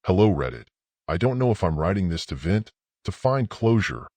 Hello, Reddit. I don't know if I'm writing this to vent, to find closure,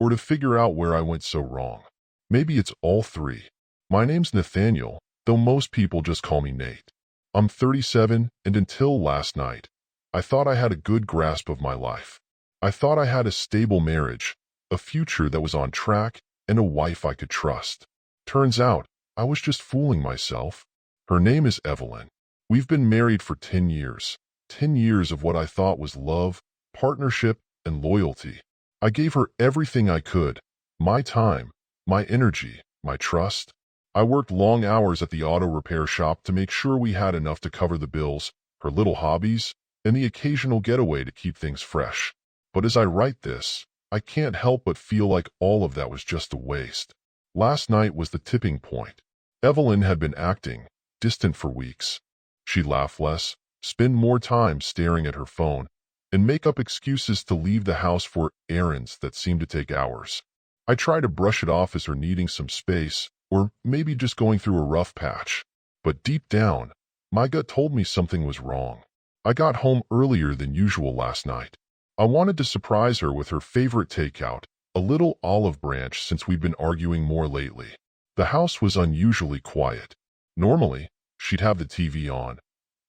or to figure out where I went so wrong. Maybe it's all three. My name's Nathaniel, though most people just call me Nate. I'm 37, and until last night, I thought I had a good grasp of my life. I thought I had a stable marriage, a future that was on track, and a wife I could trust. Turns out, I was just fooling myself. Her name is Evelyn. We've been married for 10 years. 10 years of what I thought was love, partnership, and loyalty. I gave her everything I could, my time, my energy, my trust. I worked long hours at the auto repair shop to make sure we had enough to cover the bills, her little hobbies, and the occasional getaway to keep things fresh. But as I write this, I can't help but feel like all of that was just a waste. Last night was the tipping point. Evelyn had been acting distant for weeks. She'd laugh less, spend more time staring at her phone, and make up excuses to leave the house for errands that seemed to take hours. I tried to brush it off as her needing some space, or maybe just going through a rough patch. But deep down, my gut told me something was wrong. I got home earlier than usual last night. I wanted to surprise her with her favorite takeout, a little olive branch since we've been arguing more lately. The house was unusually quiet. Normally, she'd have the TV on,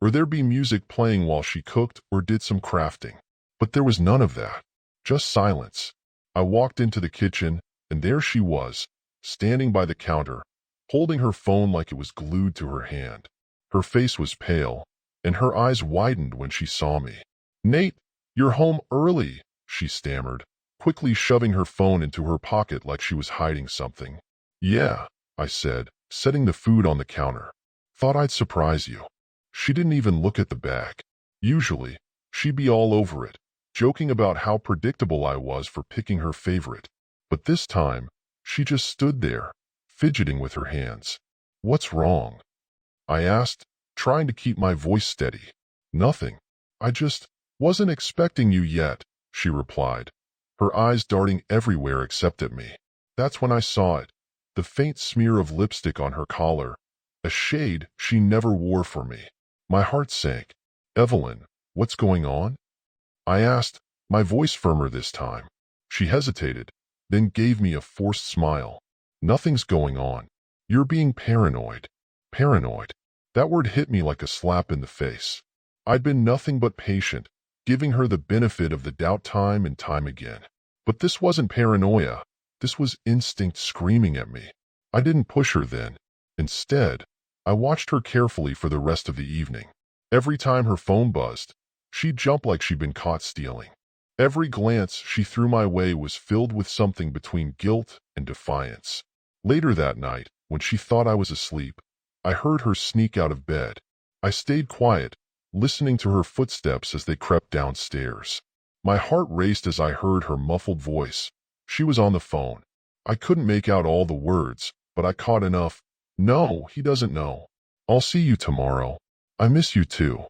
or there'd be music playing while she cooked or did some crafting. But there was none of that. Just silence. I walked into the kitchen, and there she was, standing by the counter, holding her phone like it was glued to her hand. Her face was pale, and her eyes widened when she saw me. "Nate, you're home early," she stammered, quickly shoving her phone into her pocket like she was hiding something. "Yeah," I said, setting the food on the counter. "Thought I'd surprise you." She didn't even look at the bag. Usually, she'd be all over it, joking about how predictable I was for picking her favorite. But this time, she just stood there, fidgeting with her hands. "What's wrong?" I asked, trying to keep my voice steady. "Nothing. I just wasn't expecting you yet," she replied, her eyes darting everywhere except at me. That's when I saw it, the faint smear of lipstick on her collar, a shade she never wore for me. My heart sank. "Evelyn, what's going on?" I asked, my voice firmer this time. She hesitated, then gave me a forced smile. "Nothing's going on. You're being paranoid." Paranoid. That word hit me like a slap in the face. I'd been nothing but patient, giving her the benefit of the doubt time and time again. But this wasn't paranoia. This was instinct screaming at me. I didn't push her then. Instead, I watched her carefully for the rest of the evening. Every time her phone buzzed, she'd jump like she'd been caught stealing. Every glance she threw my way was filled with something between guilt and defiance. Later that night, when she thought I was asleep, I heard her sneak out of bed. I stayed quiet, listening to her footsteps as they crept downstairs. My heart raced as I heard her muffled voice. She was on the phone. I couldn't make out all the words, but I caught enough. "No, he doesn't know. I'll see you tomorrow. I miss you too."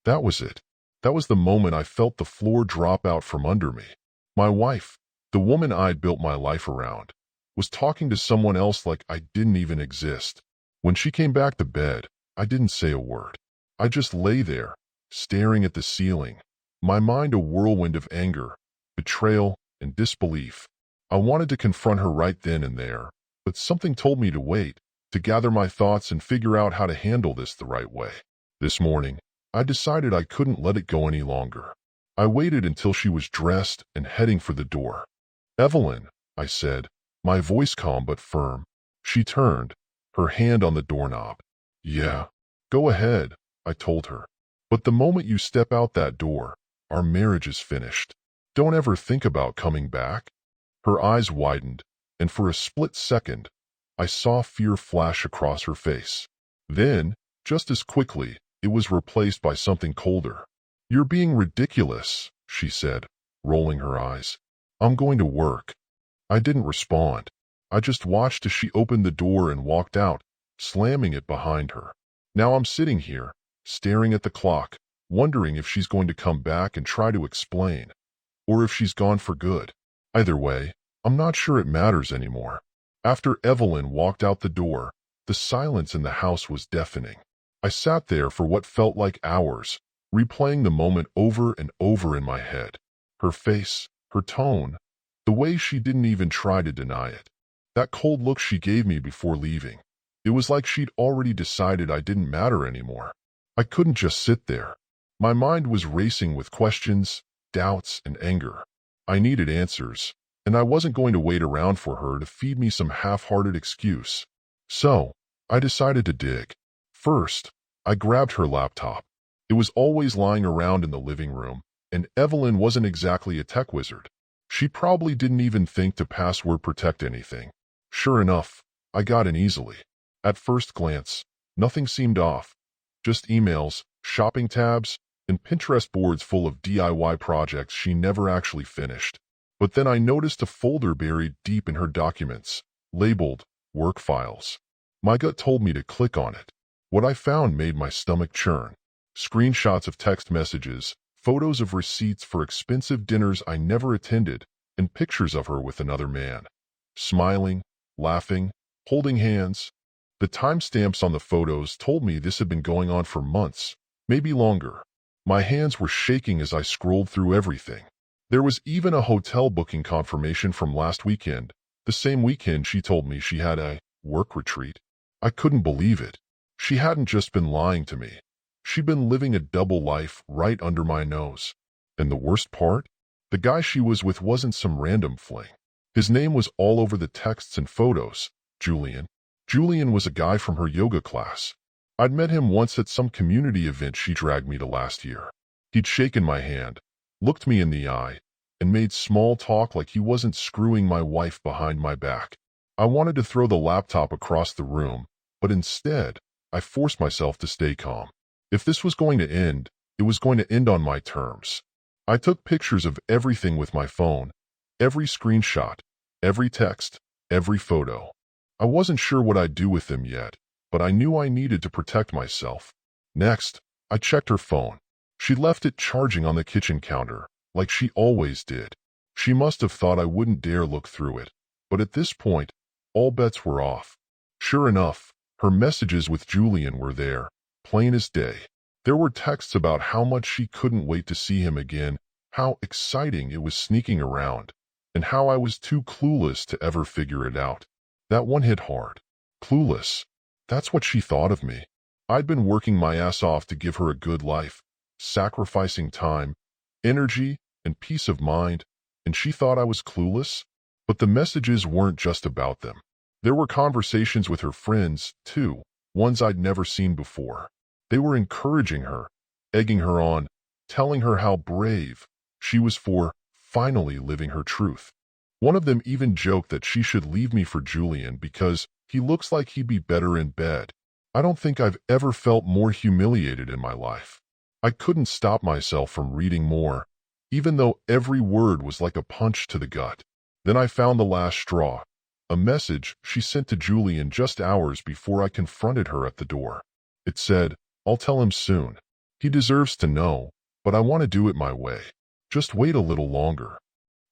That was it. That was the moment I felt the floor drop out from under me. My wife, the woman I'd built my life around, was talking to someone else like I didn't even exist. When she came back to bed, I didn't say a word. I just lay there, staring at the ceiling, my mind a whirlwind of anger, betrayal, and disbelief. I wanted to confront her right then and there, but something told me to wait, to gather my thoughts and figure out how to handle this the right way. This morning, I decided I couldn't let it go any longer. I waited until she was dressed and heading for the door. "Evelyn," I said, my voice calm but firm. She turned, her hand on the doorknob. "Yeah, go ahead," I told her. "But the moment you step out that door, our marriage is finished. Don't ever think about coming back." Her eyes widened, and for a split second, I saw fear flash across her face. Then, just as quickly, it was replaced by something colder. "You're being ridiculous," she said, rolling her eyes. "I'm going to work." I didn't respond. I just watched as she opened the door and walked out, slamming it behind her. Now I'm sitting here, staring at the clock, wondering if she's going to come back and try to explain, or if she's gone for good. Either way, I'm not sure it matters anymore. After Evelyn walked out the door, the silence in the house was deafening. I sat there for what felt like hours, replaying the moment over and over in my head. Her face, her tone, the way she didn't even try to deny it. That cold look she gave me before leaving. It was like she'd already decided I didn't matter anymore. I couldn't just sit there. My mind was racing with questions, doubts, and anger. I needed answers, and I wasn't going to wait around for her to feed me some half-hearted excuse. So, I decided to dig. First, I grabbed her laptop. It was always lying around in the living room, and Evelyn wasn't exactly a tech wizard. She probably didn't even think to password protect anything. Sure enough, I got in easily. At first glance, nothing seemed off. Just emails, shopping tabs, and Pinterest boards full of DIY projects she never actually finished. But then I noticed a folder buried deep in her documents, labeled Work Files. My gut told me to click on it. What I found made my stomach churn. Screenshots of text messages, photos of receipts for expensive dinners I never attended, and pictures of her with another man. Smiling, laughing, holding hands. The timestamps on the photos told me this had been going on for months, maybe longer. My hands were shaking as I scrolled through everything. There was even a hotel booking confirmation from last weekend, the same weekend she told me she had a work retreat. I couldn't believe it. She hadn't just been lying to me. She'd been living a double life right under my nose. And the worst part? The guy she was with wasn't some random fling. His name was all over the texts and photos, Julian. Julian was a guy from her yoga class. I'd met him once at some community event she dragged me to last year. He'd shaken my hand, looked me in the eye, and made small talk like he wasn't screwing my wife behind my back. I wanted to throw the laptop across the room, but instead, I forced myself to stay calm. If this was going to end, it was going to end on my terms. I took pictures of everything with my phone, every screenshot, every text, every photo. I wasn't sure what I'd do with them yet, but I knew I needed to protect myself. Next, I checked her phone. She left it charging on the kitchen counter, like she always did. She must have thought I wouldn't dare look through it, but at this point, all bets were off. Sure enough, her messages with Julian were there, plain as day. There were texts about how much she couldn't wait to see him again, how exciting it was sneaking around, and how I was too clueless to ever figure it out. That one hit hard. Clueless. That's what she thought of me. I'd been working my ass off to give her a good life, sacrificing time, energy, and peace of mind, and she thought I was clueless? But the messages weren't just about them. There were conversations with her friends, too, ones I'd never seen before. They were encouraging her, egging her on, telling her how brave she was for finally living her truth. One of them even joked that she should leave me for Julian because he looks like he'd be better in bed. I don't think I've ever felt more humiliated in my life. I couldn't stop myself from reading more, even though every word was like a punch to the gut. Then I found the last straw, a message she sent to Julian just hours before I confronted her at the door. It said, "I'll tell him soon. He deserves to know, but I want to do it my way. Just wait a little longer."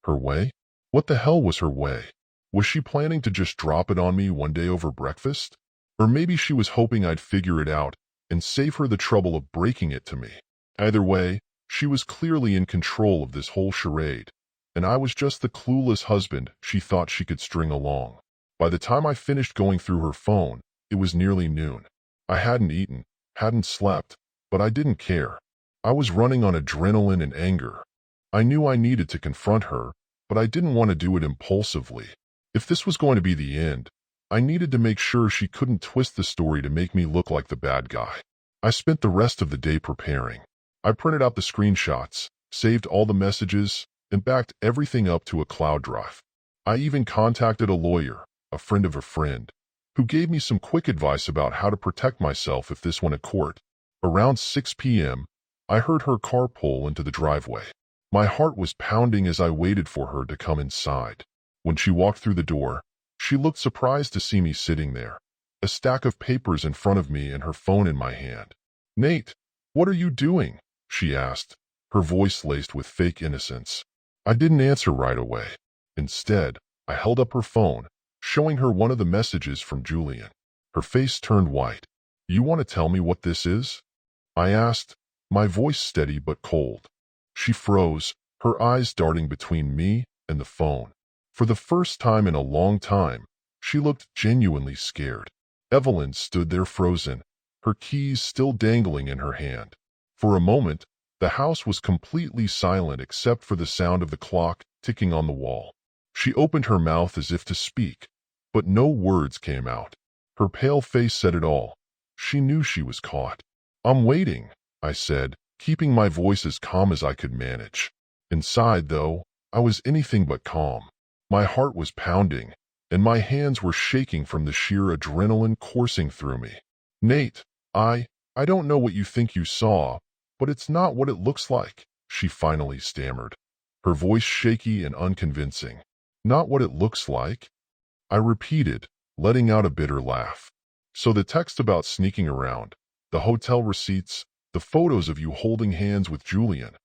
Her way? What the hell was her way? Was she planning to just drop it on me one day over breakfast? Or maybe she was hoping I'd figure it out and save her the trouble of breaking it to me. Either way, she was clearly in control of this whole charade, and I was just the clueless husband she thought she could string along. By the time I finished going through her phone, it was nearly noon. I hadn't eaten, hadn't slept, but I didn't care. I was running on adrenaline and anger. I knew I needed to confront her, but I didn't want to do it impulsively. If this was going to be the end, I needed to make sure she couldn't twist the story to make me look like the bad guy. I spent the rest of the day preparing. I printed out the screenshots, saved all the messages, and backed everything up to a cloud drive. I even contacted a lawyer, a friend of a friend, who gave me some quick advice about how to protect myself if this went to court. Around 6 p.m., I heard her car pull into the driveway. My heart was pounding as I waited for her to come inside. When she walked through the door, she looked surprised to see me sitting there, a stack of papers in front of me and her phone in my hand. "Nate, what are you doing?" she asked, her voice laced with fake innocence. I didn't answer right away. Instead, I held up her phone, showing her one of the messages from Julian. Her face turned white. "You want to tell me what this is?" I asked, my voice steady but cold. She froze, her eyes darting between me and the phone. For the first time in a long time, she looked genuinely scared. Evelyn stood there frozen, her keys still dangling in her hand. For a moment, the house was completely silent except for the sound of the clock ticking on the wall. She opened her mouth as if to speak, but no words came out. Her pale face said it all. She knew she was caught. "I'm waiting," I said, keeping my voice as calm as I could manage. Inside, though, I was anything but calm. My heart was pounding, and my hands were shaking from the sheer adrenaline coursing through me. "Nate, I don't know what you think you saw, but it's not what it looks like," she finally stammered, her voice shaky and unconvincing. "Not what it looks like?" I repeated, letting out a bitter laugh. "So the text about sneaking around, the hotel receipts, the photos of you holding hands with Julian,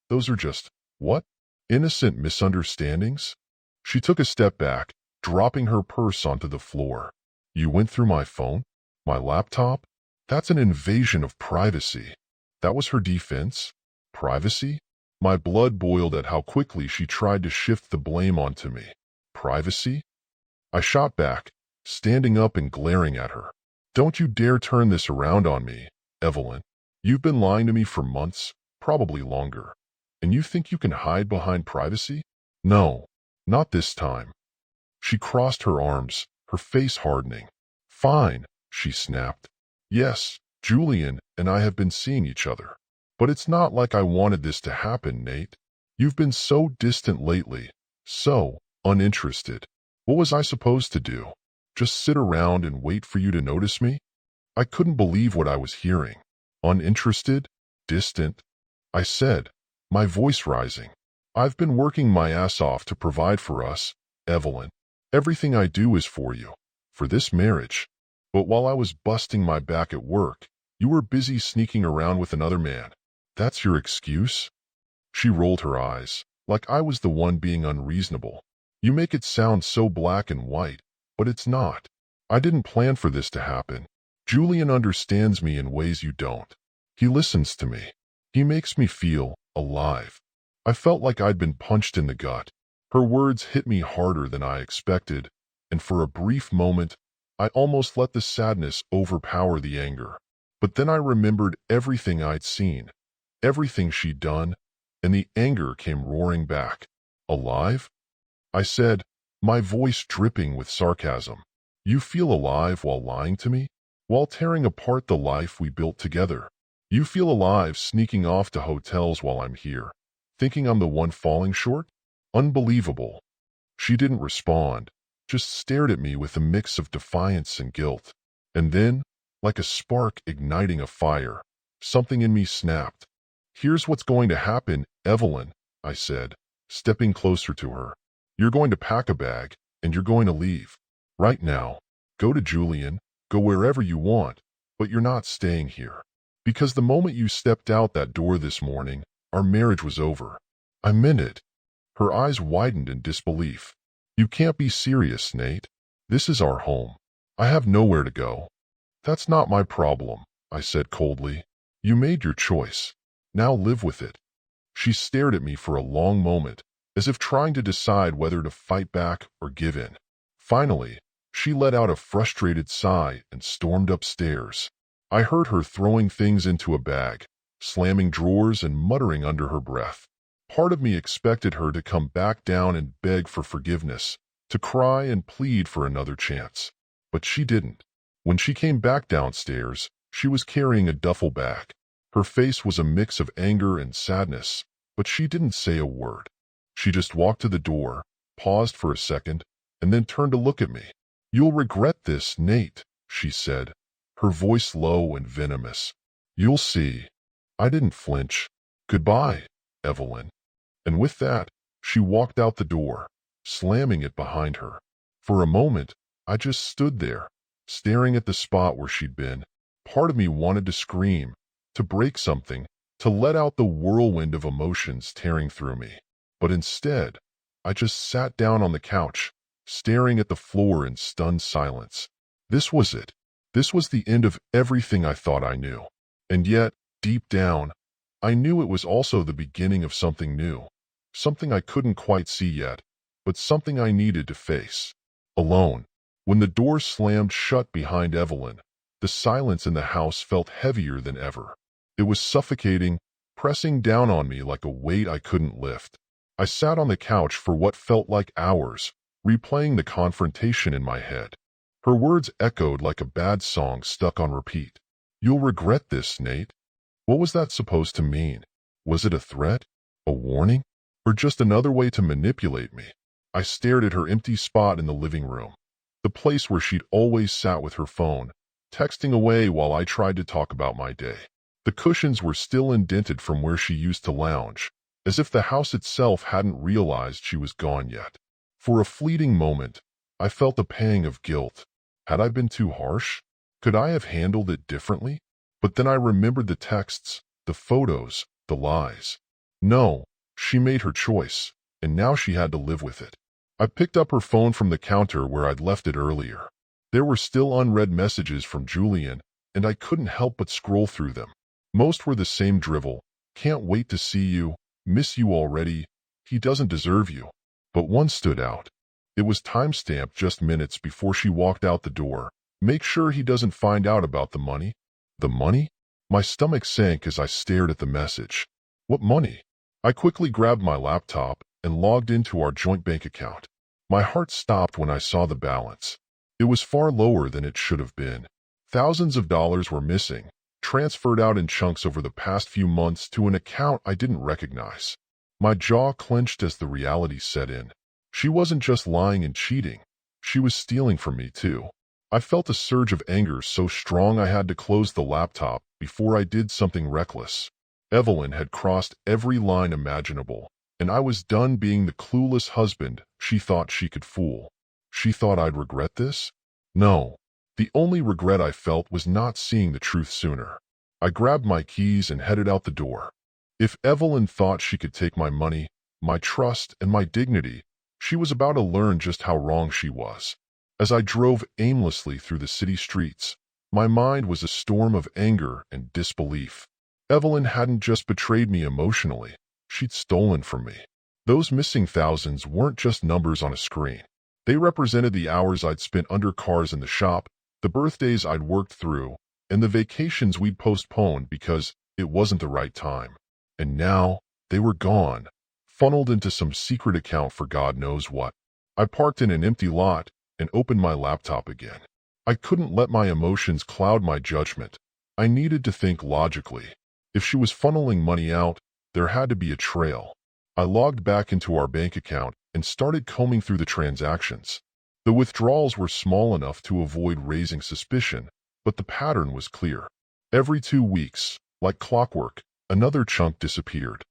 those are just, what? Innocent misunderstandings?" She took a step back, dropping her purse onto the floor. "You went through my phone? My laptop? That's an invasion of privacy." That was her defense? Privacy? My blood boiled at how quickly she tried to shift the blame onto me. Privacy? I shot back, standing up and glaring at her. "Don't you dare turn this around on me, Evelyn. You've been lying to me for months, probably longer. And you think you can hide behind privacy? No, not this time." She crossed her arms, her face hardening. "Fine," she snapped. "Yes, Julian and I have been seeing each other. But it's not like I wanted this to happen, Nate. You've been so distant lately, so uninterested. What was I supposed to do? Just sit around and wait for you to notice me?" I couldn't believe what I was hearing. "Uninterested? Distant?" I said, my voice rising. "I've been working my ass off to provide for us, Evelyn. Everything I do is for you, for this marriage. But while I was busting my back at work, you were busy sneaking around with another man. That's your excuse?" She rolled her eyes, like I was the one being unreasonable. "You make it sound so black and white, but it's not. I didn't plan for this to happen. Julian understands me in ways you don't. He listens to me. He makes me feel alive." I felt like I'd been punched in the gut. Her words hit me harder than I expected, and for a brief moment, I almost let the sadness overpower the anger. But then I remembered everything I'd seen, everything she'd done, and the anger came roaring back. "Alive?" I said, my voice dripping with sarcasm. "You feel alive while lying to me? While tearing apart the life we built together? You feel alive sneaking off to hotels while I'm here, thinking I'm the one falling short? Unbelievable." She didn't respond, just stared at me with a mix of defiance and guilt. And then, like a spark igniting a fire, something in me snapped. "Here's what's going to happen, Evelyn," I said, stepping closer to her. "You're going to pack a bag, and you're going to leave. Right now. Go to Julian, go wherever you want, but you're not staying here. Because the moment you stepped out that door this morning, our marriage was over." I meant it. Her eyes widened in disbelief. "You can't be serious, Nate. This is our home. I have nowhere to go." "That's not my problem," I said coldly. "You made your choice. Now live with it." She stared at me for a long moment, as if trying to decide whether to fight back or give in. Finally, she let out a frustrated sigh and stormed upstairs. I heard her throwing things into a bag, slamming drawers and muttering under her breath. Part of me expected her to come back down and beg for forgiveness, to cry and plead for another chance. But she didn't. When she came back downstairs, she was carrying a duffel bag. Her face was a mix of anger and sadness, but she didn't say a word. She just walked to the door, paused for a second, and then turned to look at me. "You'll regret this, Nate," she said, her voice low and venomous. "You'll see." I didn't flinch. "Goodbye, Evelyn." And with that, she walked out the door, slamming it behind her. For a moment, I just stood there, staring at the spot where she'd been. Part of me wanted to scream, to break something, to let out the whirlwind of emotions tearing through me. But instead, I just sat down on the couch, staring at the floor in stunned silence. This was it. This was the end of everything I thought I knew. And yet, deep down, I knew it was also the beginning of something new, something I couldn't quite see yet, but something I needed to face. Alone. When the door slammed shut behind Evelyn, the silence in the house felt heavier than ever. It was suffocating, pressing down on me like a weight I couldn't lift. I sat on the couch for what felt like hours, replaying the confrontation in my head. Her words echoed like a bad song stuck on repeat. "You'll regret this, Nate." What was that supposed to mean? Was it a threat? A warning? Or just another way to manipulate me? I stared at her empty spot in the living room, the place where she'd always sat with her phone, texting away while I tried to talk about my day. The cushions were still indented from where she used to lounge, as if the house itself hadn't realized she was gone yet. For a fleeting moment, I felt a pang of guilt. Had I been too harsh? Could I have handled it differently? But then I remembered the texts, the photos, the lies. No, she made her choice, and now she had to live with it. I picked up her phone from the counter where I'd left it earlier. There were still unread messages from Julian, and I couldn't help but scroll through them. Most were the same drivel. "Can't wait to see you. Miss you already. He doesn't deserve you." But one stood out. It was timestamped just minutes before she walked out the door. "Make sure he doesn't find out about the money." The money? My stomach sank as I stared at the message. What money? I quickly grabbed my laptop and logged into our joint bank account. My heart stopped when I saw the balance. It was far lower than it should have been. Thousands of dollars were missing, transferred out in chunks over the past few months to an account I didn't recognize. My jaw clenched as the reality set in. She wasn't just lying and cheating. She was stealing from me, too. I felt a surge of anger so strong I had to close the laptop before I did something reckless. Evelyn had crossed every line imaginable, and I was done being the clueless husband she thought she could fool. She thought I'd regret this? No. The only regret I felt was not seeing the truth sooner. I grabbed my keys and headed out the door. If Evelyn thought she could take my money, my trust, and my dignity, she was about to learn just how wrong she was. As I drove aimlessly through the city streets, my mind was a storm of anger and disbelief. Evelyn hadn't just betrayed me emotionally, she'd stolen from me. Those missing thousands weren't just numbers on a screen. They represented the hours I'd spent under cars in the shop, the birthdays I'd worked through, and the vacations we'd postponed because it wasn't the right time. And now, they were gone, funneled into some secret account for God knows what. I parked in an empty lot and opened my laptop again. I couldn't let my emotions cloud my judgment. I needed to think logically. If she was funneling money out, there had to be a trail. I logged back into our bank account and started combing through the transactions. The withdrawals were small enough to avoid raising suspicion, but the pattern was clear. Every 2 weeks, like clockwork, another chunk disappeared.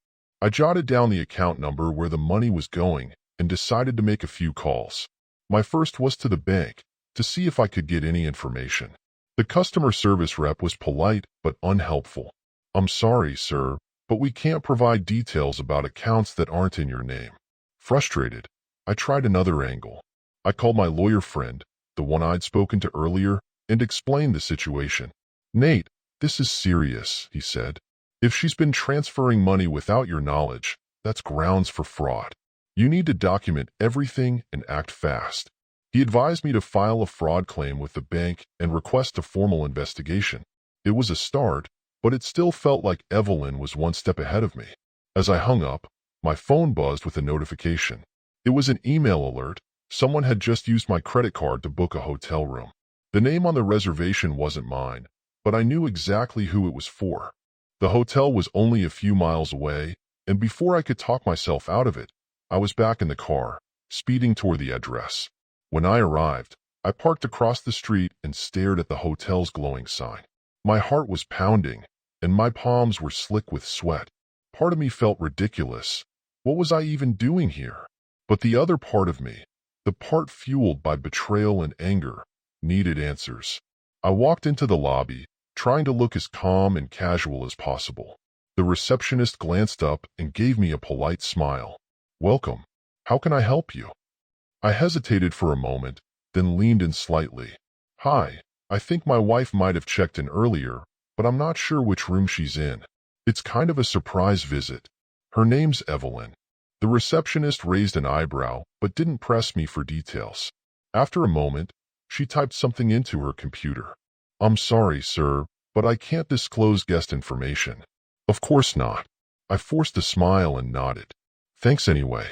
I jotted down the account number where the money was going and decided to make a few calls. My first was to the bank, to see if I could get any information. The customer service rep was polite but unhelpful. "I'm sorry, sir, but we can't provide details about accounts that aren't in your name." Frustrated, I tried another angle. I called my lawyer friend, the one I'd spoken to earlier, and explained the situation. "Nate, this is serious," he said. "If she's been transferring money without your knowledge, that's grounds for fraud. You need to document everything and act fast." He advised me to file a fraud claim with the bank and request a formal investigation. It was a start, but it still felt like Evelyn was one step ahead of me. As I hung up, my phone buzzed with a notification. It was an email alert. Someone had just used my credit card to book a hotel room. The name on the reservation wasn't mine, but I knew exactly who it was for. The hotel was only a few miles away, and before I could talk myself out of it, I was back in the car, speeding toward the address. When I arrived, I parked across the street and stared at the hotel's glowing sign. My heart was pounding, and my palms were slick with sweat. Part of me felt ridiculous. What was I even doing here? But the other part of me, the part fueled by betrayal and anger, needed answers. I walked into the lobby, trying to look as calm and casual as possible. The receptionist glanced up and gave me a polite smile. "Welcome. How can I help you?" I hesitated for a moment, then leaned in slightly. "Hi, I think my wife might have checked in earlier, but I'm not sure which room she's in." It's kind of a surprise visit. Her name's Evelyn. The receptionist raised an eyebrow but didn't press me for details. After a moment, she typed something into her computer. I'm sorry, sir, but I can't disclose guest information. Of course not. I forced a smile and nodded. Thanks anyway.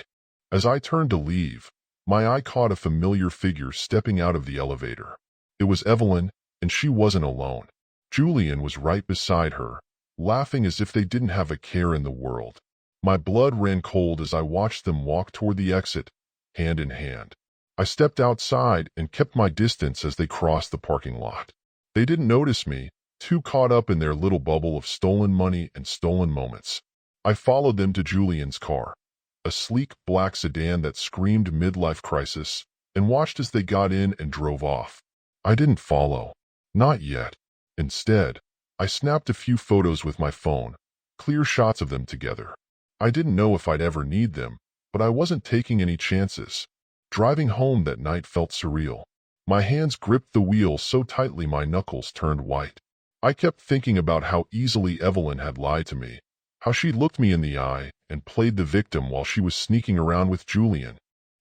As I turned to leave, my eye caught a familiar figure stepping out of the elevator. It was Evelyn, and she wasn't alone. Julian was right beside her, laughing as if they didn't have a care in the world. My blood ran cold as I watched them walk toward the exit, hand in hand. I stepped outside and kept my distance as they crossed the parking lot. They didn't notice me, too caught up in their little bubble of stolen money and stolen moments. I followed them to Julian's car, a sleek black sedan that screamed midlife crisis, and watched as they got in and drove off. I didn't follow. Not yet. Instead, I snapped a few photos with my phone, clear shots of them together. I didn't know if I'd ever need them, but I wasn't taking any chances. Driving home that night felt surreal. My hands gripped the wheel so tightly my knuckles turned white. I kept thinking about how easily Evelyn had lied to me, how she looked me in the eye and played the victim while she was sneaking around with Julian.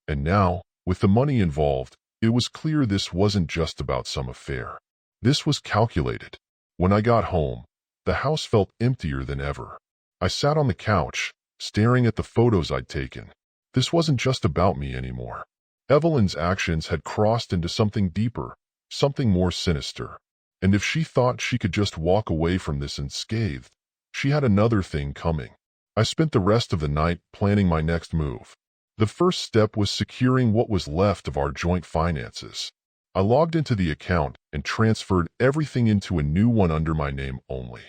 And now, with the money involved, it was clear this wasn't just about some affair. This was calculated. When I got home, the house felt emptier than ever. I sat on the couch, staring at the photos I'd taken. This wasn't just about me anymore. Evelyn's actions had crossed into something deeper, something more sinister. And if she thought she could just walk away from this unscathed, she had another thing coming. I spent the rest of the night planning my next move. The first step was securing what was left of our joint finances. I logged into the account and transferred everything into a new one under my name only.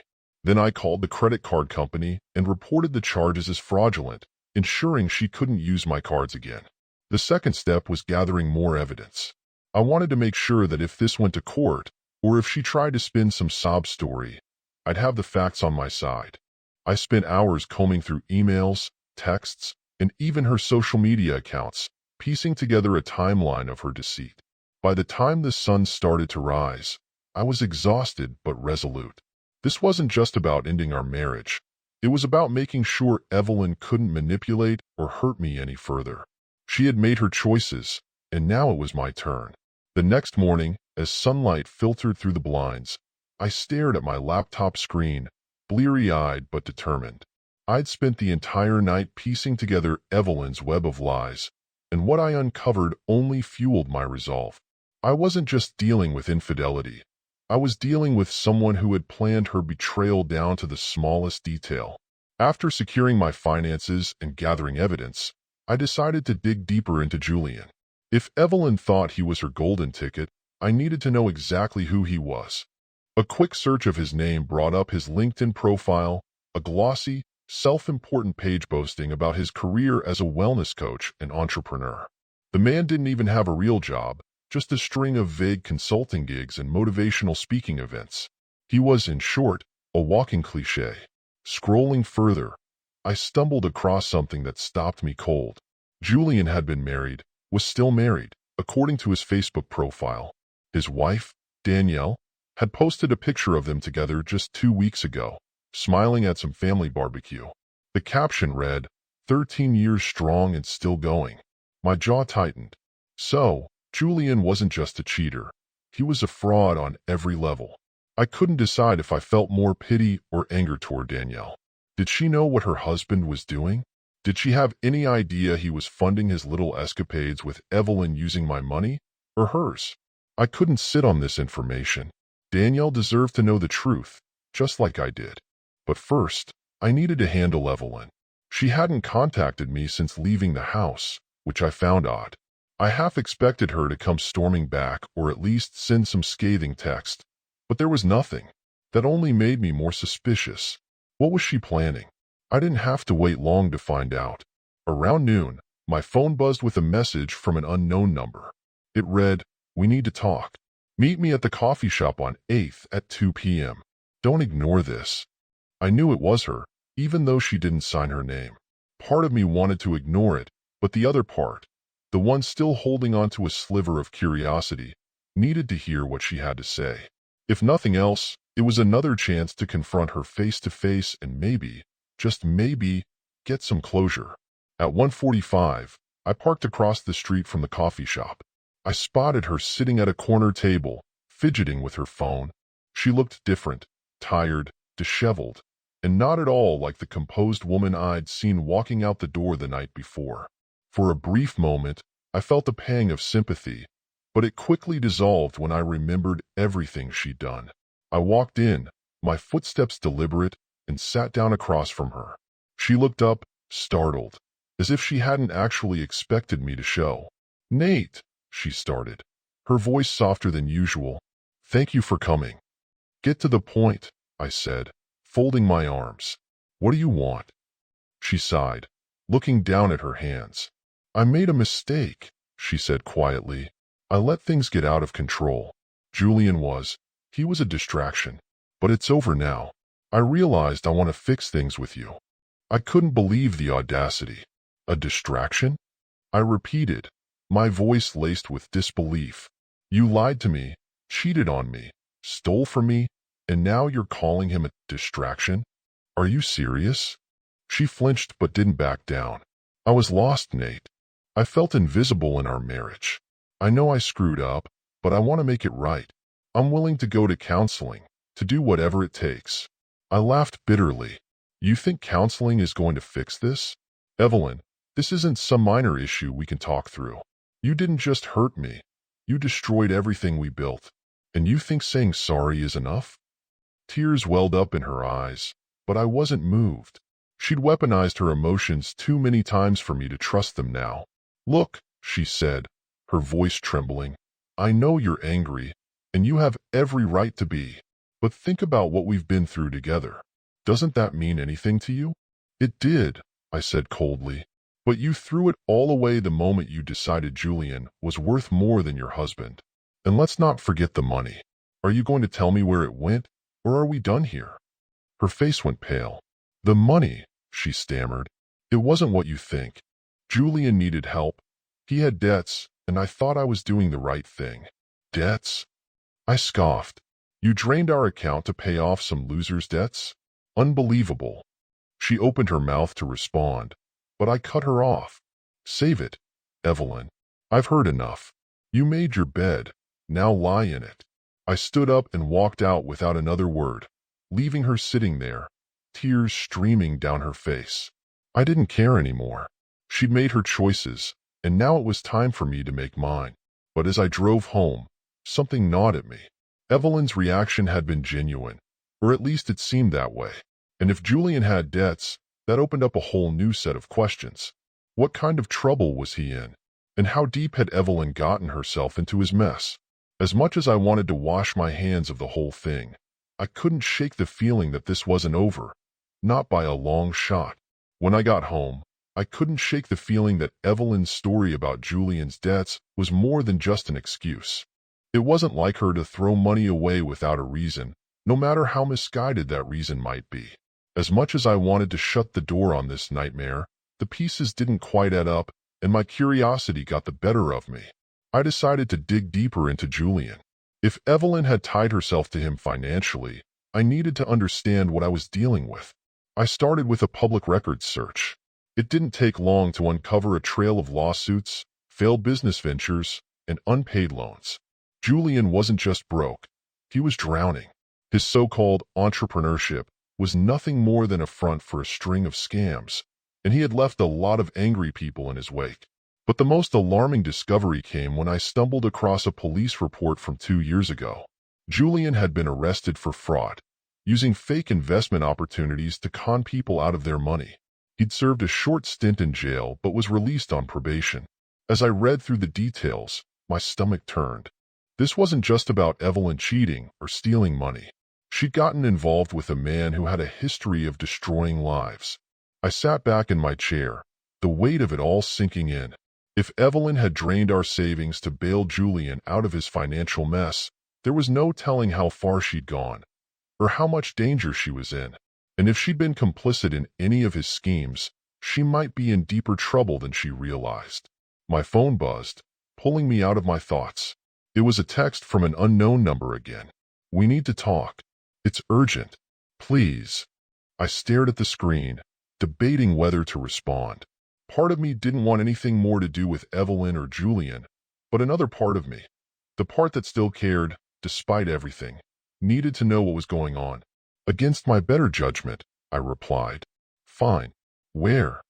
Then I called the credit card company and reported the charges as fraudulent, ensuring she couldn't use my cards again. The second step was gathering more evidence. I wanted to make sure that if this went to court, or if she tried to spin some sob story, I'd have the facts on my side. I spent hours combing through emails, texts, and even her social media accounts, piecing together a timeline of her deceit. By the time the sun started to rise, I was exhausted but resolute. This wasn't just about ending our marriage. It was about making sure Evelyn couldn't manipulate or hurt me any further. She had made her choices, and now it was my turn. The next morning, as sunlight filtered through the blinds, I stared at my laptop screen, bleary-eyed but determined. I'd spent the entire night piecing together Evelyn's web of lies, and what I uncovered only fueled my resolve. I wasn't just dealing with infidelity. I was dealing with someone who had planned her betrayal down to the smallest detail. After securing my finances and gathering evidence, I decided to dig deeper into Julian. If Evelyn thought he was her golden ticket, I needed to know exactly who he was. A quick search of his name brought up his LinkedIn profile, a glossy, self-important page boasting about his career as a wellness coach and entrepreneur. The man didn't even have a real job, just a string of vague consulting gigs and motivational speaking events. He was, in short, a walking cliché. Scrolling further, I stumbled across something that stopped me cold. Julian had been married, was still married, according to his Facebook profile. His wife, Danielle, had posted a picture of them together just 2 weeks ago, smiling at some family barbecue. The caption read, 13 years strong and still going. My jaw tightened. So, Julian wasn't just a cheater. He was a fraud on every level. I couldn't decide if I felt more pity or anger toward Danielle. Did she know what her husband was doing? Did she have any idea he was funding his little escapades with Evelyn using my money, or hers? I couldn't sit on this information. Danielle deserved to know the truth, just like I did. But first, I needed to handle Evelyn. She hadn't contacted me since leaving the house, which I found odd. I half expected her to come storming back or at least send some scathing text, but there was nothing. That only made me more suspicious. What was she planning? I didn't have to wait long to find out. Around noon, my phone buzzed with a message from an unknown number. It read, "We need to talk. Meet me at the coffee shop on 8th at 2 p.m. Don't ignore this." I knew it was her, even though she didn't sign her name. Part of me wanted to ignore it, but the other part, the one still holding on to a sliver of curiosity, needed to hear what she had to say. If nothing else, It was another chance to confront her face to face and maybe, just maybe, get some closure. At 1:45, I parked across the street from the coffee shop. I spotted her sitting at a corner table, fidgeting with her phone. She looked different, tired, disheveled, and not at all like the composed woman I'd seen walking out the door the night before. For a brief moment, I felt a pang of sympathy, but it quickly dissolved when I remembered everything she'd done. I walked in, my footsteps deliberate, and sat down across from her. She looked up, startled, as if she hadn't actually expected me to show. "Nate," she started, her voice softer than usual. "Thank you for coming." "Get to the point," I said, folding my arms. "What do you want?" She sighed, looking down at her hands. "I made a mistake," she said quietly. "I let things get out of control. Julian he was a distraction. But it's over now. I realized I want to fix things with you." I couldn't believe the audacity. "A distraction?" I repeated, my voice laced with disbelief. "You lied to me, cheated on me, stole from me, and now you're calling him a distraction? Are you serious?" She flinched but didn't back down. "I was lost, Nate. I felt invisible in our marriage. I know I screwed up, but I want to make it right. I'm willing to go to counseling, to do whatever it takes." I laughed bitterly. "You think counseling is going to fix this? Evelyn, this isn't some minor issue we can talk through. You didn't just hurt me. You destroyed everything we built. And you think saying sorry is enough?" Tears welled up in her eyes, but I wasn't moved. She'd weaponized her emotions too many times for me to trust them now. "Look," she said, her voice trembling, "I know you're angry, and you have every right to be. But think about what we've been through together. Doesn't that mean anything to you?" "It did," I said coldly. "But you threw it all away the moment you decided Julian was worth more than your husband. And let's not forget the money. Are you going to tell me where it went, or are we done here?" Her face went pale. "The money," she stammered. "It wasn't what you think. Julian needed help. He had debts, and I thought I was doing the right thing." "Debts?" I scoffed. "You drained our account to pay off some loser's debts? Unbelievable." She opened her mouth to respond, but I cut her off. "Save it, Evelyn. I've heard enough. You made your bed. Now lie in it." I stood up and walked out without another word, leaving her sitting there, tears streaming down her face. I didn't care anymore. She'd made her choices, and now it was time for me to make mine. But as I drove home, something gnawed at me. Evelyn's reaction had been genuine, or at least it seemed that way. And if Julian had debts, that opened up a whole new set of questions. What kind of trouble was he in? And how deep had Evelyn gotten herself into his mess? As much as I wanted to wash my hands of the whole thing, I couldn't shake the feeling that this wasn't over, not by a long shot. When I got home, I couldn't shake the feeling that Evelyn's story about Julian's debts was more than just an excuse. It wasn't like her to throw money away without a reason, no matter how misguided that reason might be. As much as I wanted to shut the door on this nightmare, the pieces didn't quite add up, and my curiosity got the better of me. I decided to dig deeper into Julian. If Evelyn had tied herself to him financially, I needed to understand what I was dealing with. I started with a public records search. It didn't take long to uncover a trail of lawsuits, failed business ventures, and unpaid loans. Julian wasn't just broke. He was drowning. His so-called entrepreneurship was nothing more than a front for a string of scams, and he had left a lot of angry people in his wake. But the most alarming discovery came when I stumbled across a police report from 2 years ago. Julian had been arrested for fraud, using fake investment opportunities to con people out of their money. He'd served a short stint in jail but was released on probation. As I read through the details, my stomach turned. This wasn't just about Evelyn cheating or stealing money. She'd gotten involved with a man who had a history of destroying lives. I sat back in my chair, the weight of it all sinking in. If Evelyn had drained our savings to bail Julian out of his financial mess, there was no telling how far she'd gone, or how much danger she was in. And if she'd been complicit in any of his schemes, she might be in deeper trouble than she realized. My phone buzzed, pulling me out of my thoughts. It was a text from an unknown number again. "We need to talk." It's urgent. Please. I stared at the screen, debating whether to respond. Part of me didn't want anything more to do with Evelyn or Julian, but another part of me, the part that still cared, despite everything, needed to know what was going on. Against my better judgment, I replied, "Fine. Where?"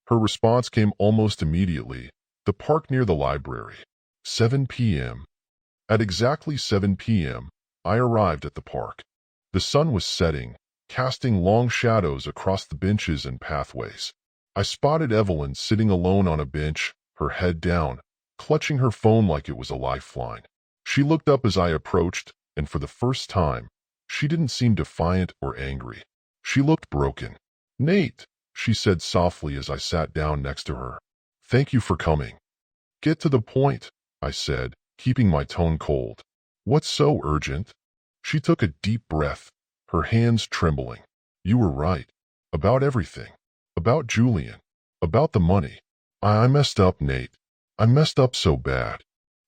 Her response came almost immediately. The park near the library. 7 p.m. At exactly 7 p.m., I arrived at the park. The sun was setting, casting long shadows across the benches and pathways. I spotted Evelyn sitting alone on a bench, her head down, clutching her phone like it was a lifeline. She looked up as I approached, and for the first time, she didn't seem defiant or angry. She looked broken. "Nate," she said softly as I sat down next to her. "Thank you for coming." "Get to the point," I said, keeping my tone cold. "What's so urgent?" She took a deep breath, her hands trembling. "You were right. About everything. About Julian. About the money. I messed up, Nate. I messed up so bad."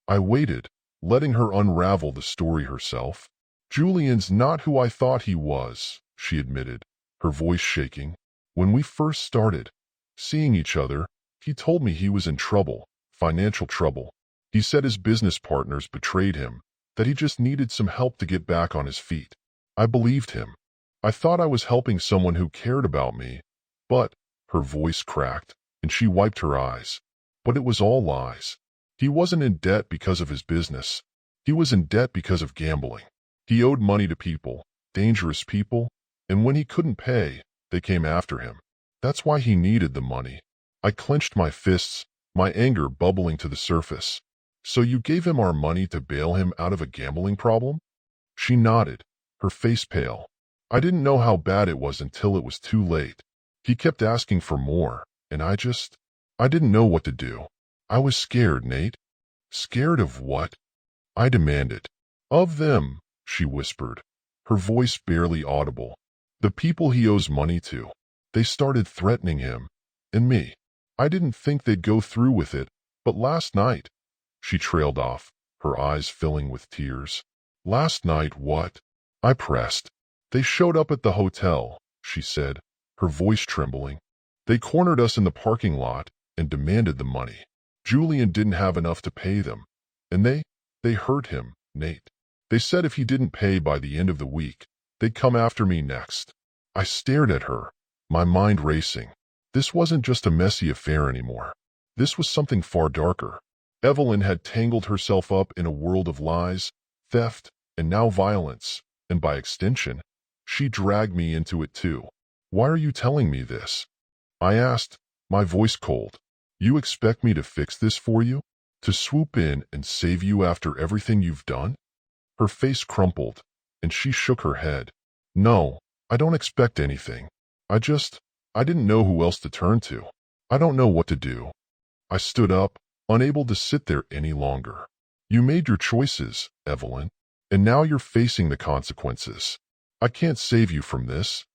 I waited, letting her unravel the story herself. "Julian's not who I thought he was," she admitted, her voice shaking. "When we first started seeing each other, he told me he was in trouble, financial trouble. He said his business partners betrayed him, that he just needed some help to get back on his feet. I believed him. I thought I was helping someone who cared about me, but," her voice cracked, and she wiped her eyes. "But it was all lies. He wasn't in debt because of his business. He was in debt because of gambling. He owed money to people, dangerous people, and when he couldn't pay, they came after him. That's why he needed the money." I clenched my fists, my anger bubbling to the surface. "So you gave him our money to bail him out of a gambling problem?" She nodded, her face pale. "I didn't know how bad it was until it was too late. He kept asking for more, and I didn't know what to do. I was scared, Nate." "Scared of what?" I demanded. "Of them," she whispered, her voice barely audible. "The people he owes money to. They started threatening him, and me. I didn't think they'd go through with it, but last night—" She trailed off, her eyes filling with tears. "Last night what?" I pressed. "They showed up at the hotel," she said, her voice trembling. "They cornered us in the parking lot and demanded the money. Julian didn't have enough to pay them, and they hurt him, Nate. They said if he didn't pay by the end of the week, they'd come after me next." I stared at her, my mind racing. This wasn't just a messy affair anymore. This was something far darker. Evelyn had tangled herself up in a world of lies, theft, and now violence, and by extension, she dragged me into it too. "Why are you telling me this?" I asked, my voice cold. "You expect me to fix this for you? To swoop in and save you after everything you've done?" Her face crumpled, and she shook her head. "No, I don't expect anything. I didn't know who else to turn to. I don't know what to do." I stood up, unable to sit there any longer. "You made your choices, Evelyn, and now you're facing the consequences. I can't save you from this."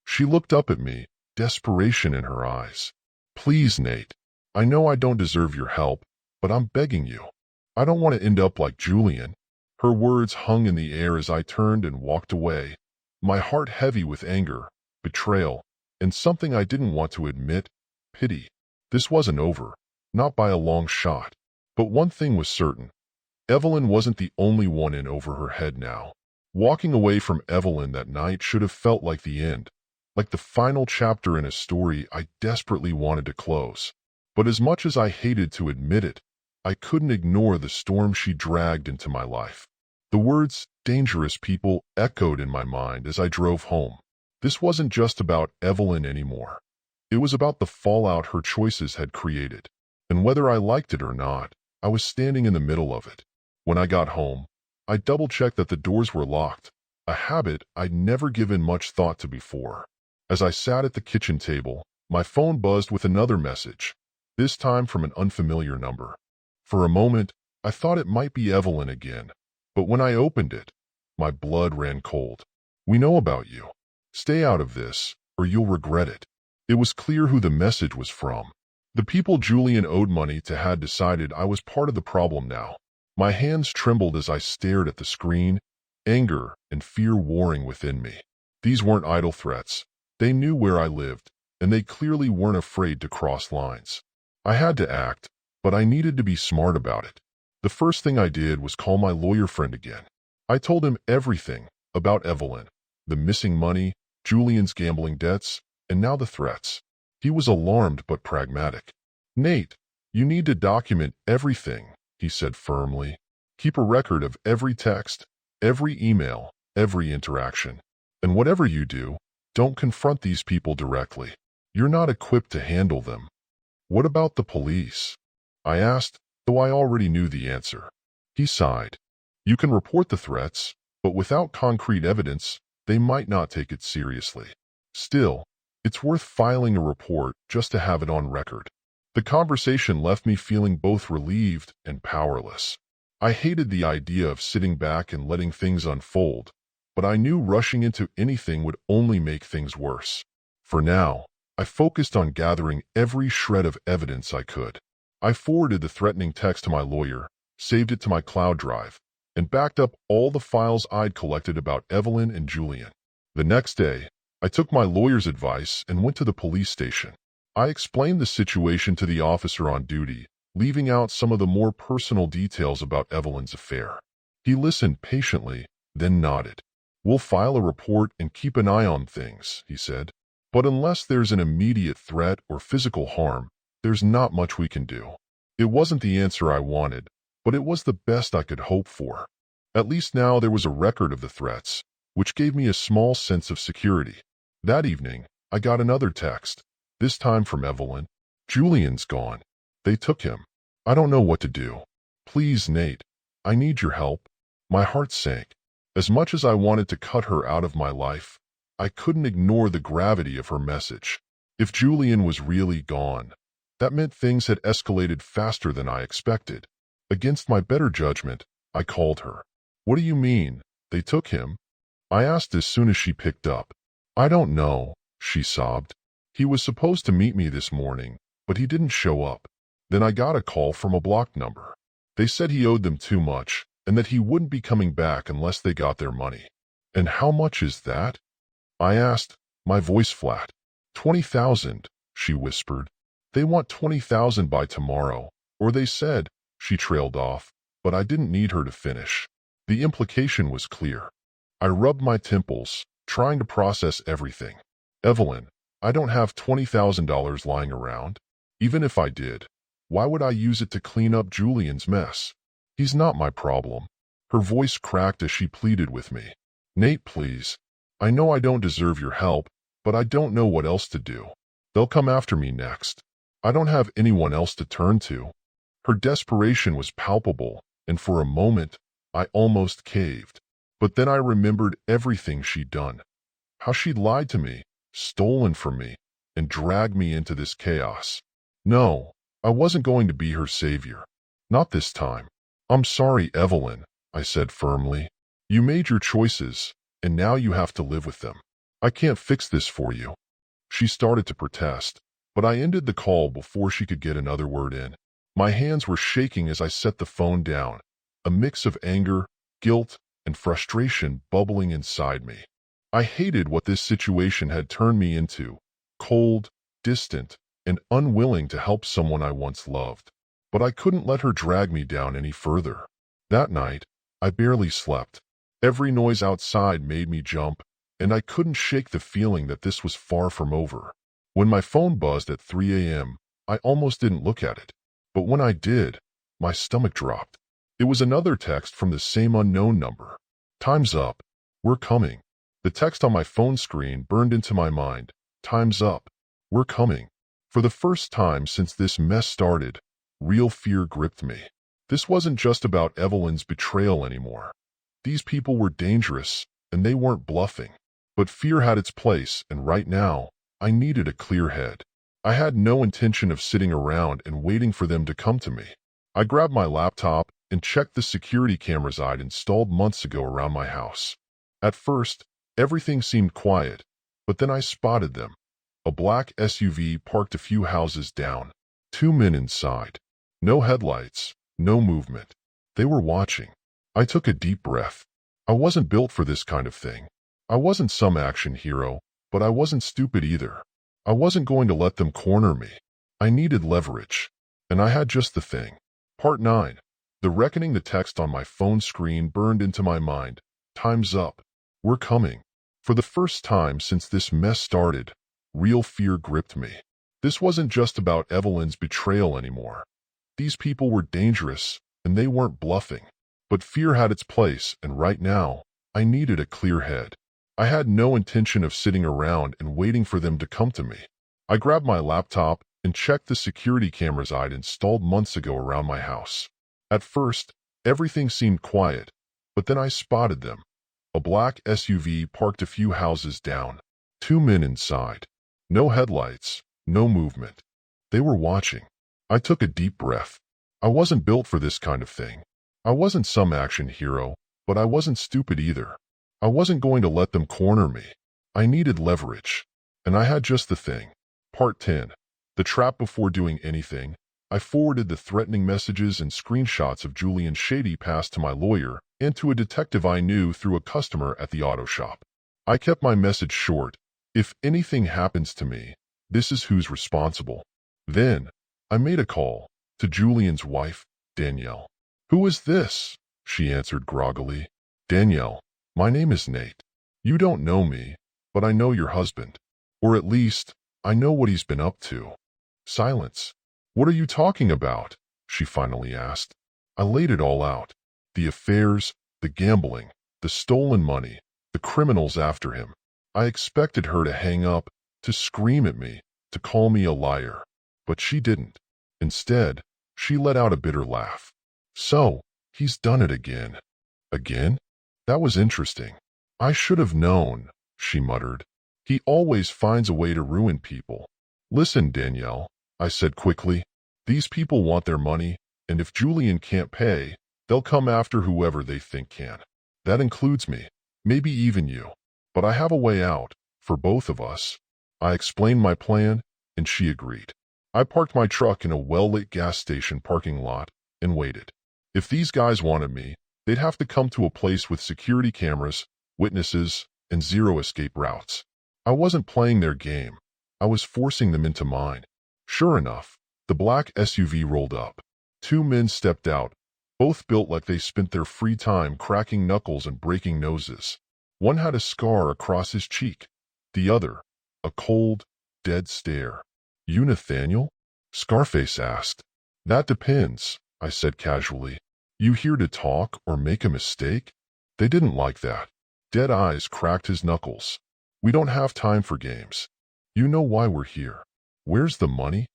She looked up at me, desperation in her eyes. "Please, Nate. I know I don't deserve your help, but I'm begging you. I don't want to end up like Julian." Her words hung in the air as I turned and walked away, my heart heavy with anger, betrayal, and something I didn't want to admit, pity. This wasn't over, not by a long shot. But one thing was certain. Evelyn wasn't the only one in over her head now. Walking away from Evelyn that night should have felt like the end, like the final chapter in a story I desperately wanted to close. But as much as I hated to admit it, I couldn't ignore the storm she dragged into my life. The words, "dangerous people," echoed in my mind as I drove home. This wasn't just about Evelyn anymore. It was about the fallout her choices had created. And whether I liked it or not, I was standing in the middle of it. When I got home, I double-checked that the doors were locked, a habit I'd never given much thought to before. As I sat at the kitchen table, my phone buzzed with another message, this time from an unfamiliar number. For a moment, I thought it might be Evelyn again, but when I opened it, my blood ran cold. "We know about you. Stay out of this, or you'll regret it." It was clear who the message was from. The people Julian owed money to had decided I was part of the problem now. My hands trembled as I stared at the screen, anger and fear warring within me. These weren't idle threats. They knew where I lived, and they clearly weren't afraid to cross lines. I had to act, but I needed to be smart about it. The first thing I did was call my lawyer friend again. I told him everything about Evelyn, the missing money, Julian's gambling debts, and now the threats. He was alarmed but pragmatic. "Nate, you need to document everything," he said firmly. "Keep a record of every text, every email, every interaction. And whatever you do, don't confront these people directly. You're not equipped to handle them." "What about the police?" I asked, though I already knew the answer. He sighed. "You can report the threats, but without concrete evidence, they might not take it seriously. Still, it's worth filing a report just to have it on record." The conversation left me feeling both relieved and powerless. I hated the idea of sitting back and letting things unfold, but I knew rushing into anything would only make things worse. For now, I focused on gathering every shred of evidence I could. I forwarded the threatening text to my lawyer, saved it to my cloud drive, and backed up all the files I'd collected about Evelyn and Julian. The next day, I took my lawyer's advice and went to the police station. I explained the situation to the officer on duty, leaving out some of the more personal details about Evelyn's affair. He listened patiently, then nodded. "We'll file a report and keep an eye on things," he said. "But unless there's an immediate threat or physical harm, there's not much we can do." It wasn't the answer I wanted, but it was the best I could hope for. At least now there was a record of the threats, which gave me a small sense of security. That evening, I got another text, this time from Evelyn. "Julian's gone. They took him. I don't know what to do. Please, Nate, I need your help." My heart sank. As much as I wanted to cut her out of my life, I couldn't ignore the gravity of her message. If Julian was really gone, that meant things had escalated faster than I expected. Against my better judgment, I called her. "What do you mean, they took him?" I asked as soon as she picked up. "I don't know," she sobbed. "He was supposed to meet me this morning, but he didn't show up. Then I got a call from a blocked number. They said he owed them too much and that he wouldn't be coming back unless they got their money." "And how much is that?" I asked, my voice flat. 20,000, she whispered. "They want 20,000 by tomorrow, or they said," she trailed off, but I didn't need her to finish. The implication was clear. I rubbed my temples, trying to process everything. "Evelyn, I don't have $20,000 lying around. Even if I did, why would I use it to clean up Julian's mess? He's not my problem." Her voice cracked as she pleaded with me. "Nate, please. I know I don't deserve your help, but I don't know what else to do. They'll come after me next. I don't have anyone else to turn to." Her desperation was palpable, and for a moment, I almost caved. But then I remembered everything she'd done. How she'd lied to me, stolen from me, and dragged me into this chaos. No, I wasn't going to be her savior. Not this time. "I'm sorry, Evelyn," I said firmly. "You made your choices, and now you have to live with them. I can't fix this for you." She started to protest, but I ended the call before she could get another word in. My hands were shaking as I set the phone down, a mix of anger, guilt, and frustration bubbling inside me. I hated what this situation had turned me into, cold, distant, and unwilling to help someone I once loved. But I couldn't let her drag me down any further. That night, I barely slept. Every noise outside made me jump, and I couldn't shake the feeling that this was far from over. When my phone buzzed at 3 a.m., I almost didn't look at it. But when I did, my stomach dropped. It was another text from the same unknown number. "Time's up. We're coming." The text on my phone screen burned into my mind. "Time's up. We're coming." For the first time since this mess started, real fear gripped me. This wasn't just about Evelyn's betrayal anymore. These people were dangerous, and they weren't bluffing. But fear had its place, and right now, I needed a clear head. I had no intention of sitting around and waiting for them to come to me. I grabbed my laptop and checked the security cameras I'd installed months ago around my house. At first, everything seemed quiet, but then I spotted them. A black SUV parked a few houses down. 2 men inside. No headlights, no movement. They were watching. I took a deep breath. I wasn't built for this kind of thing. I wasn't some action hero, but I wasn't stupid either. I wasn't going to let them corner me. I needed leverage. And I had just the thing. Part 9. The reckoning. The text on my phone screen burned into my mind. Time's up. We're coming. For the first time since this mess started, real fear gripped me. This wasn't just about Evelyn's betrayal anymore. These people were dangerous, and they weren't bluffing. But fear had its place, and right now, I needed a clear head. I had no intention of sitting around and waiting for them to come to me. I grabbed my laptop and checked the security cameras I'd installed months ago around my house. At first, everything seemed quiet, but then I spotted them. A black SUV parked a few houses down. 2 men inside. No headlights, no movement. They were watching. I took a deep breath. I wasn't built for this kind of thing. I wasn't some action hero, but I wasn't stupid either. I wasn't going to let them corner me. I needed leverage. And I had just the thing. Part 10. The trap. Before doing anything, I forwarded the threatening messages and screenshots of Julian's shady past to my lawyer and to a detective I knew through a customer at the auto shop. I kept my message short. If anything happens to me, this is who's responsible. Then, I made a call to Julian's wife, Danielle. Who is this? She answered groggily. Danielle, my name is Nate. You don't know me, but I know your husband. Or at least, I know what he's been up to. Silence. What are you talking about? She finally asked. I laid it all out. The affairs, the gambling, the stolen money, the criminals after him. I expected her to hang up, to scream at me, to call me a liar. But she didn't. Instead, she let out a bitter laugh. So, he's done it again. Again? That was interesting. I should have known, she muttered. He always finds a way to ruin people. Listen, Danielle, I said quickly. These people want their money, and if Julian can't pay, they'll come after whoever they think can. That includes me, maybe even you. But I have a way out, for both of us. I explained my plan, and she agreed. I parked my truck in a well-lit gas station parking lot and waited. If these guys wanted me, they'd have to come to a place with security cameras, witnesses, and zero escape routes. I wasn't playing their game. I was forcing them into mine. Sure enough, the black SUV rolled up. 2 men stepped out, both built like they spent their free time cracking knuckles and breaking noses. One had a scar across his cheek. The other, a cold, dead stare. You Nathaniel? Scarface asked. That depends, I said casually. You here to talk or make a mistake? They didn't like that. Dead Eyes cracked his knuckles. We don't have time for games. You know why we're here. Where's the money?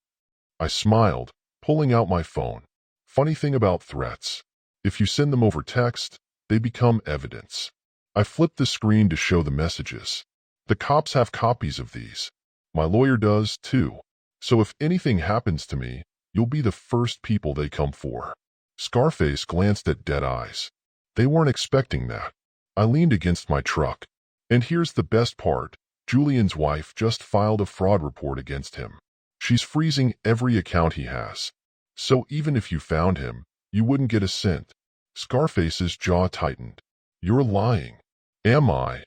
I smiled, pulling out my phone. Funny thing about threats. If you send them over text, they become evidence. I flipped the screen to show the messages. The cops have copies of these. My lawyer does, too. So if anything happens to me, you'll be the first people they come for. Scarface glanced at Dead Eyes. They weren't expecting that. I leaned against my truck. And here's the best part. Julian's wife just filed a fraud report against him. She's freezing every account he has. So even if you found him, you wouldn't get a cent. Scarface's jaw tightened. You're lying. Am I?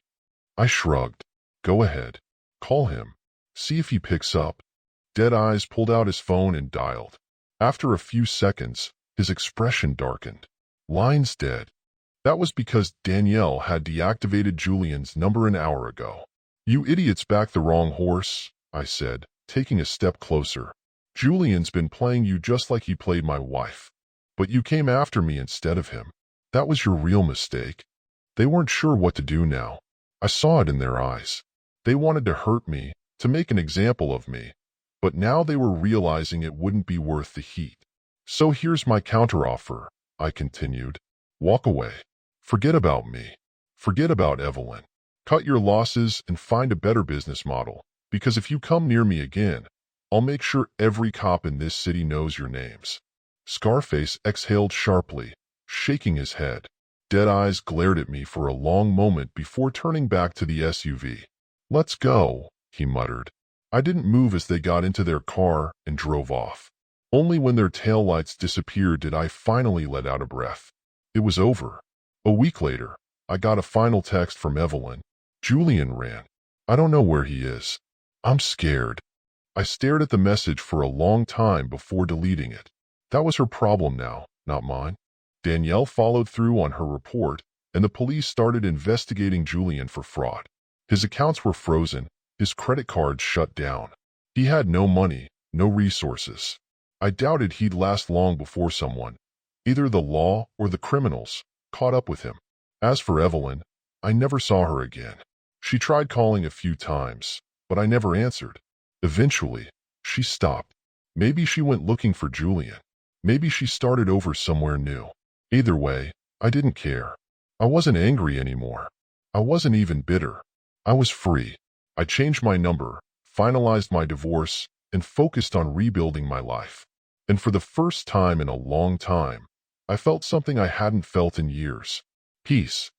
I shrugged. Go ahead. Call him. See if he picks up. Dead Eyes pulled out his phone and dialed. After a few seconds, his expression darkened. Line's dead. That was because Danielle had deactivated Julian's number an hour ago. You idiots backed the wrong horse, I said, taking a step closer. Julian's been playing you just like he played my wife. But you came after me instead of him. That was your real mistake. They weren't sure what to do now. I saw it in their eyes. They wanted to hurt me, to make an example of me. But now they were realizing it wouldn't be worth the heat. So here's my counteroffer, I continued. Walk away. Forget about me. Forget about Evelyn. Cut your losses and find a better business model, because if you come near me again, I'll make sure every cop in this city knows your names. Scarface exhaled sharply, shaking his head. Dead Eyes glared at me for a long moment before turning back to the SUV. Let's go, he muttered. I didn't move as they got into their car and drove off. Only when their taillights disappeared did I finally let out a breath. It was over. A week later, I got a final text from Evelyn. Julian ran. I don't know where he is. I'm scared. I stared at the message for a long time before deleting it. That was her problem now, not mine. Danielle followed through on her report, and the police started investigating Julian for fraud. His accounts were frozen, his credit cards shut down. He had no money, no resources. I doubted he'd last long before someone, either the law or the criminals, caught up with him. As for Evelyn, I never saw her again. She tried calling a few times, but I never answered. Eventually, she stopped. Maybe she went looking for Julian. Maybe she started over somewhere new. Either way, I didn't care. I wasn't angry anymore. I wasn't even bitter. I was free. I changed my number, finalized my divorce, and focused on rebuilding my life. And for the first time in a long time, I felt something I hadn't felt in years. Peace.